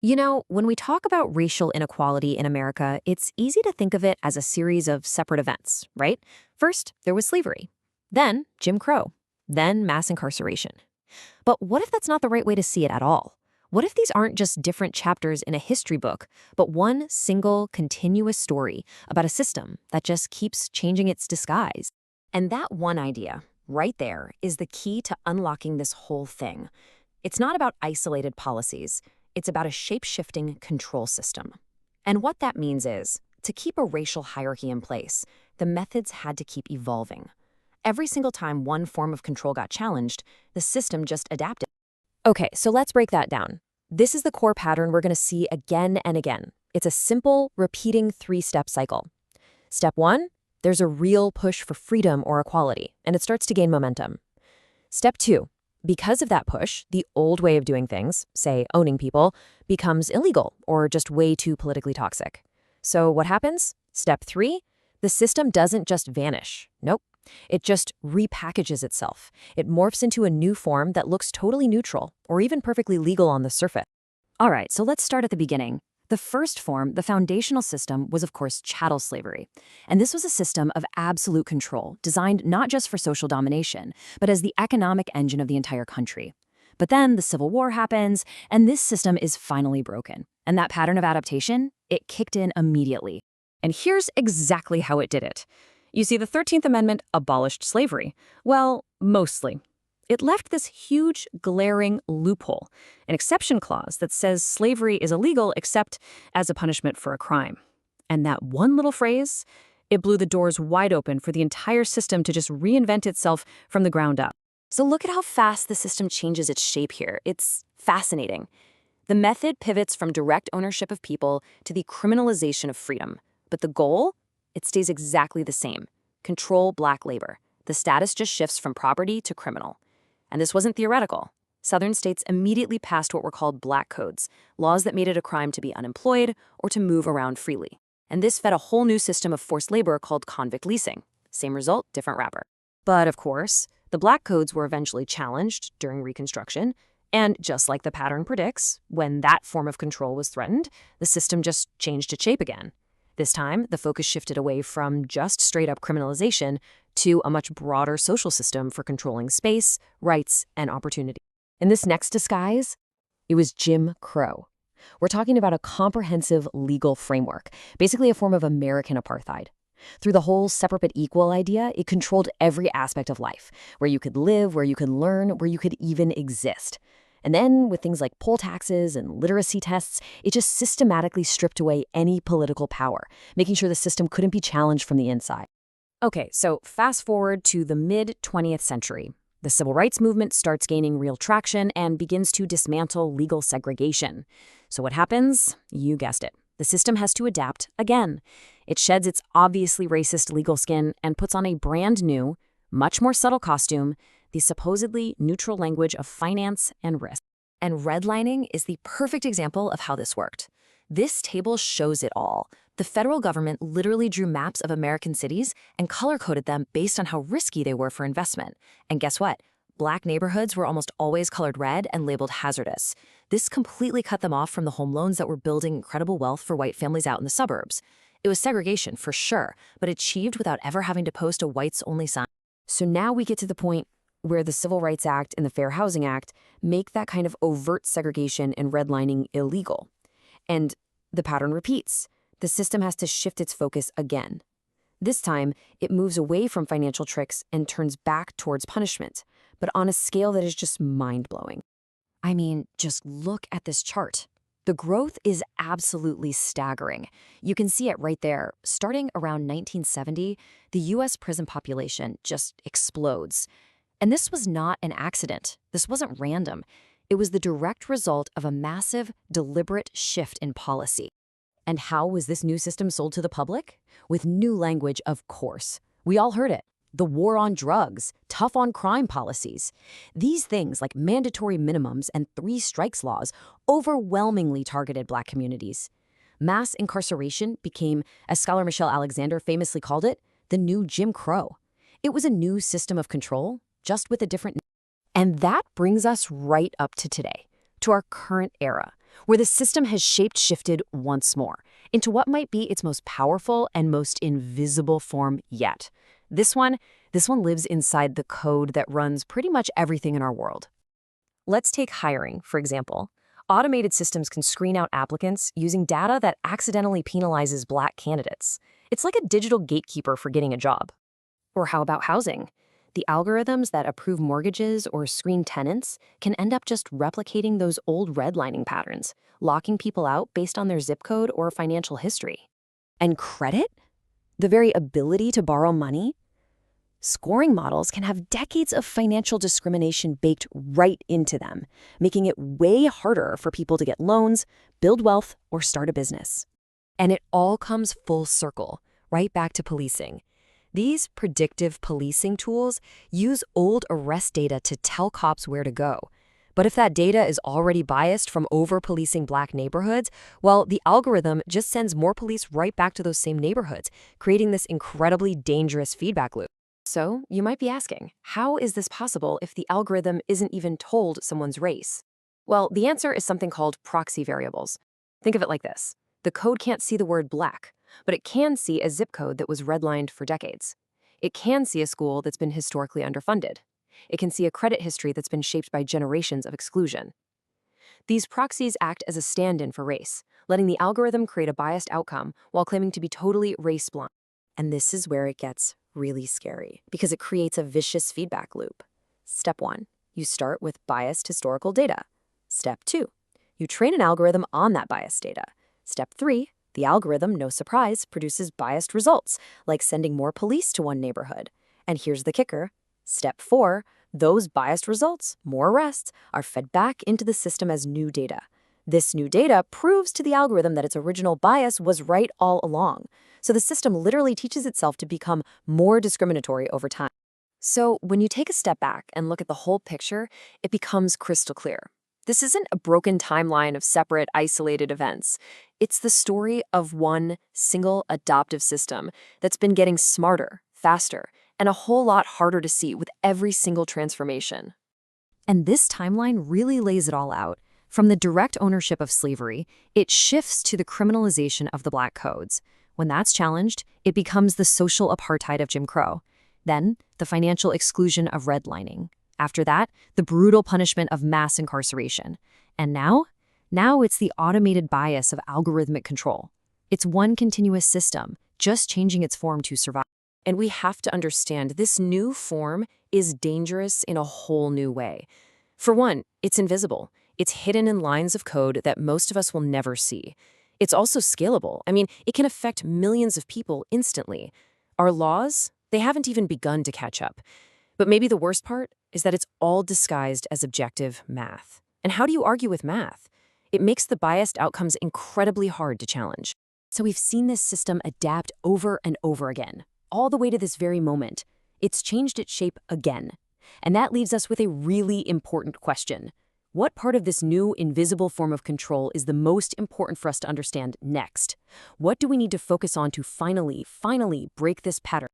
You know, when we talk about racial inequality in America, it's easy to think of it as a series of separate events, right? First, there was slavery, then Jim Crow, then mass incarceration. But what if that's not the right way to see it at all? What if these aren't just different chapters in a history book, but one single, continuous story about a system that just keeps changing its disguise? And that one idea, right there, is the key to unlocking this whole thing. It's not about isolated policies. It's about a shape-shifting control system. And what that means is, to keep a racial hierarchy in place, the methods had to keep evolving. Every single time one form of control got challenged, the system just adapted. Okay, so let's break that down. This is the core pattern we're going to see again and again. It's a simple, repeating three-step cycle. Step one, there's a real push for freedom or equality, and it starts to gain momentum. Step two, because of that push, the old way of doing things, say owning people, becomes illegal or just way too politically toxic. So what happens? Step three, the system doesn't just vanish. Nope. It just repackages itself. It morphs into a new form that looks totally neutral or even perfectly legal on the surface. All right, so let's start at the beginning. The first form, the foundational system, was of course chattel slavery. And this was a system of absolute control, designed not just for social domination, but as the economic engine of the entire country. But then the Civil War happens, and this system is finally broken. And that pattern of adaptation, it kicked in immediately. And here's exactly how it did it. You see, the 13th Amendment abolished slavery. Well, mostly. It left this huge, glaring loophole, an exception clause that says slavery is illegal except as a punishment for a crime. And that one little phrase, it blew the doors wide open for the entire system to just reinvent itself from the ground up. So look at how fast the system changes its shape here. It's fascinating. The method pivots from direct ownership of people to the criminalization of freedom. But the goal? It stays exactly the same. Control black labor. The status just shifts from property to criminal. And this wasn't theoretical. Southern states immediately passed what were called black codes, laws that made it a crime to be unemployed or to move around freely. And this fed a whole new system of forced labor called convict leasing. Same result, different wrapper. But of course, the black codes were eventually challenged during Reconstruction, and just like the pattern predicts, when that form of control was threatened, the system just changed its shape again. This time, the focus shifted away from just straight-up criminalization to a much broader social system for controlling space, rights, and opportunity. In this next disguise, it was Jim Crow. We're talking about a comprehensive legal framework, basically a form of American apartheid. Through the whole separate but equal idea, it controlled every aspect of life, where you could live, where you could learn, where you could even exist. And then, with things like poll taxes and literacy tests, it just systematically stripped away any political power, making sure the system couldn't be challenged from the inside. Okay, so fast forward to the mid-20th century. The civil rights movement starts gaining real traction and begins to dismantle legal segregation. So what happens? You guessed it. The system has to adapt again. It sheds its obviously racist legal skin and puts on a brand new, much more subtle costume, the supposedly neutral language of finance and risk. And redlining is the perfect example of how this worked. This table shows it all. The federal government literally drew maps of American cities and color-coded them based on how risky they were for investment. And guess what? Black neighborhoods were almost always colored red and labeled hazardous. This completely cut them off from the home loans that were building incredible wealth for white families out in the suburbs. It was segregation, for sure, but achieved without ever having to post a whites-only sign. So now we get to the point where the Civil Rights Act and the Fair Housing Act make that kind of overt segregation and redlining illegal. And the pattern repeats. The system has to shift its focus again. This time, it moves away from financial tricks and turns back towards punishment, but on a scale that is just mind-blowing. I mean, just look at this chart. The growth is absolutely staggering. You can see it right there. Starting around 1970, the U.S. prison population just explodes. And this was not an accident. This wasn't random. It was the direct result of a massive, deliberate shift in policy. And how was this new system sold to the public? With new language, of course. We all heard it. The war on drugs, tough on crime policies. These things, like mandatory minimums and 3 strikes laws, overwhelmingly targeted Black communities. Mass incarceration became, as scholar Michelle Alexander famously called it, the new Jim Crow. It was a new system of control, just with a different name. And that brings us right up to today, to our current era. where the system has shaped-shifted once more into what might be its most powerful and most invisible form yet. This one lives inside the code that runs pretty much everything in our world. Let's take hiring, for example. Automated systems can screen out applicants using data that accidentally penalizes Black candidates. It's like a digital gatekeeper for getting a job. Or how about housing? The algorithms that approve mortgages or screen tenants can end up just replicating those old redlining patterns, locking people out based on their zip code or financial history. And credit? The very ability to borrow money? Scoring models can have decades of financial discrimination baked right into them, making it way harder for people to get loans, build wealth, or start a business. And it all comes full circle, right back to policing. These predictive policing tools use old arrest data to tell cops where to go. But if that data is already biased from over-policing Black neighborhoods, well, the algorithm just sends more police right back to those same neighborhoods, creating this incredibly dangerous feedback loop. So, you might be asking, how is this possible if the algorithm isn't even told someone's race? Well, the answer is something called proxy variables. Think of it like this. The code can't see the word Black, but it can see a zip code that was redlined for decades. It can see a school that's been historically underfunded. It can see a credit history that's been shaped by generations of exclusion. These proxies act as a stand-in for race, letting the algorithm create a biased outcome while claiming to be totally race-blind. And this is where it gets really scary, because it creates a vicious feedback loop. Step 1, you start with biased historical data. Step 2, you train an algorithm on that biased data. Step 3, the algorithm, no surprise, produces biased results, like sending more police to one neighborhood. And here's the kicker. Step 4, those biased results, more arrests, are fed back into the system as new data. This new data proves to the algorithm that its original bias was right all along. So the system literally teaches itself to become more discriminatory over time. So when you take a step back and look at the whole picture, it becomes crystal clear. This isn't a broken timeline of separate, isolated events. It's the story of one single adaptive system that's been getting smarter, faster, and a whole lot harder to see with every single transformation. And this timeline really lays it all out. From the direct ownership of slavery, it shifts to the criminalization of the Black codes. When that's challenged, it becomes the social apartheid of Jim Crow. Then, the financial exclusion of redlining. After that, the brutal punishment of mass incarceration. And now it's the automated bias of algorithmic control. It's one continuous system, just changing its form to survive. And we have to understand this new form is dangerous in a whole new way. For one, it's invisible. It's hidden in lines of code that most of us will never see. It's also scalable. I mean, it can affect millions of people instantly. Our laws, they haven't even begun to catch up. But maybe the worst part is that it's all disguised as objective math. And how do you argue with math? It makes the biased outcomes incredibly hard to challenge. So we've seen this system adapt over and over again, all the way to this very moment. It's changed its shape again. And that leaves us with a really important question. What part of this new, invisible form of control is the most important for us to understand next? What do we need to focus on to finally break this pattern?